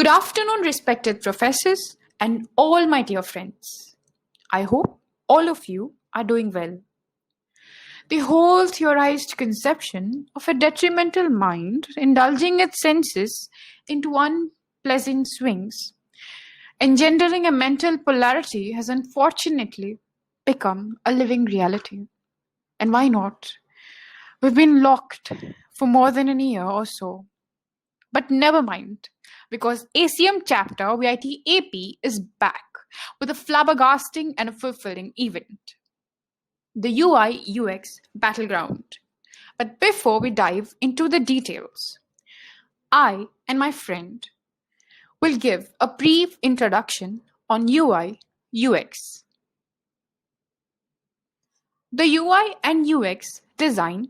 Good afternoon, respected professors and all my dear friends. I hope all of you are doing well. The whole theorized conception of a detrimental mind indulging its senses into unpleasant swings, engendering a mental polarity, has unfortunately become a living reality. And why not? We've been locked for more than a year or so. But never mind, because ACM chapter VIT AP is back with a flabbergasting and a fulfilling event, the UI UX Battleground. But before we dive into the details, I and my friend will give a brief introduction on UI UX. The UI and UX design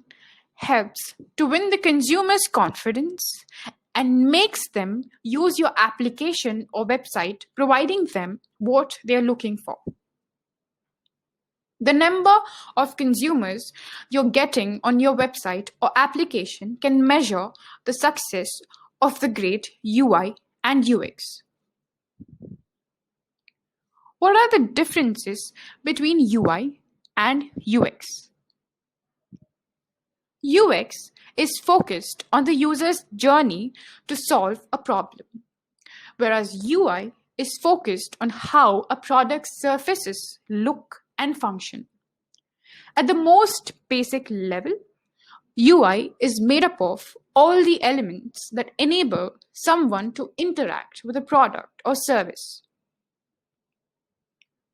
helps to win the consumer's confidence and makes them use your application or website, providing them what they're looking for. The number of consumers you're getting on your website or application can measure the success of the great UI and UX. What are the differences between UI and UX? UX is focused on the user's journey to solve a problem, whereas UI is focused on how a product's surfaces look and function. At the most basic level, UI is made up of all the elements that enable someone to interact with a product or service.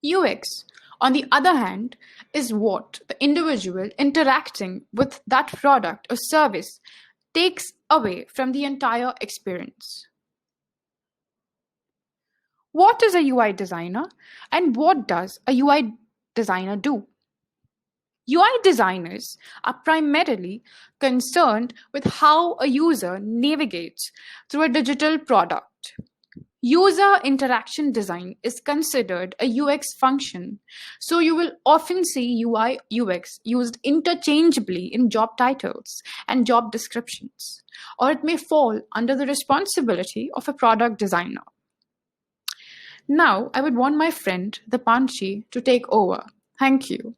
UX, on the other hand, is what the individual interacting with that product or service takes away from the entire experience. What is a UI designer and what does a UI designer do? UI designers are primarily concerned with how a user navigates through a digital product. User interaction design is considered a UX function, so you will often see UI UX used interchangeably in job titles and job descriptions, or it may fall under the responsibility of a product designer. Now, I would want my friend, Dipanshi, to take over. Thank you.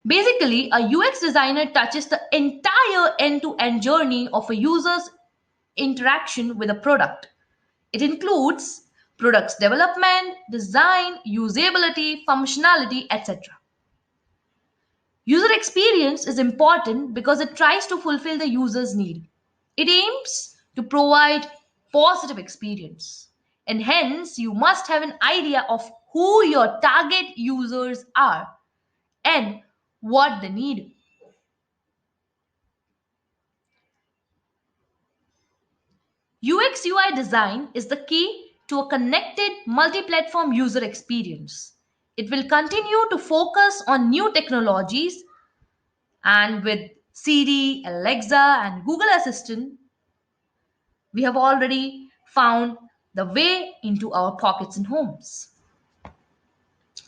Basically, a UX designer touches the entire end-to-end journey of a user's interaction with a product. It includes product's development, design, usability, functionality, etc. User experience is important because it tries to fulfill the user's need. It aims to provide positive experience, and hence you must have an idea of who your target users are and what they need. UX UI design is the key to a connected multi-platform user experience. It will continue to focus on new technologies, and with Siri, Alexa, and Google Assistant, we have already found the way into our pockets and homes.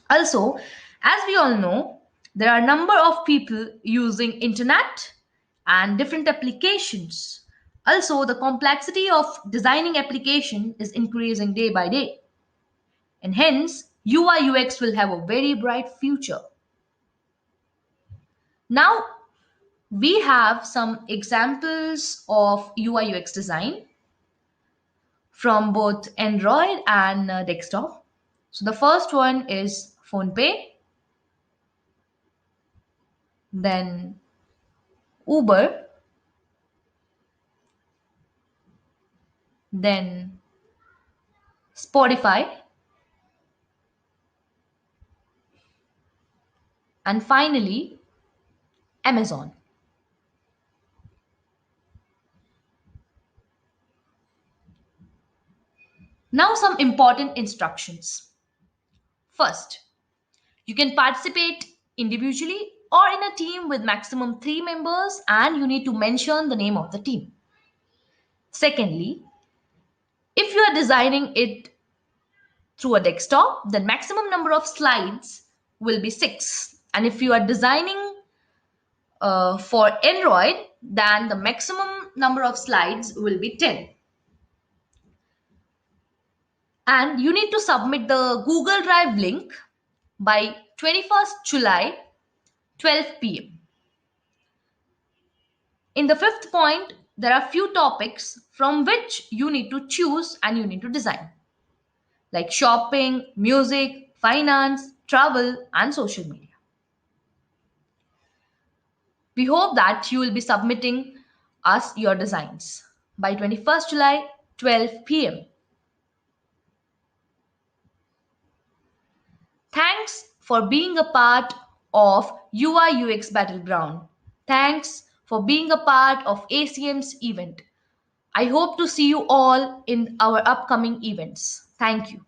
Also, as we all know, there are a number of people using internet and different applications. Also, the complexity of designing application is increasing day by day. And hence, UI UX will have a very bright future. Now, we have some examples of UI UX design from both Android and desktop. So the first one is PhonePe, then Uber, then Spotify, and finally Amazon. Now some important instructions. First, you can participate individually or in a team with maximum 3 members, and you need to mention the name of the team. Secondly, if you are designing it through a desktop, then maximum number of slides will be 6. And if you are designing for Android, then the maximum number of slides will be 10. And you need to submit the Google Drive link by 21st July, 12 p.m. In the fifth point, there are few topics from which you need to choose and you need to design, like shopping, music, finance, travel, and social media. We hope that you will be submitting us your designs by 21st July, 12 p.m. Thanks for being a part of UI UX Battleground. Thanks for being a part of ACM's event. I hope to see you all in our upcoming events. Thank you.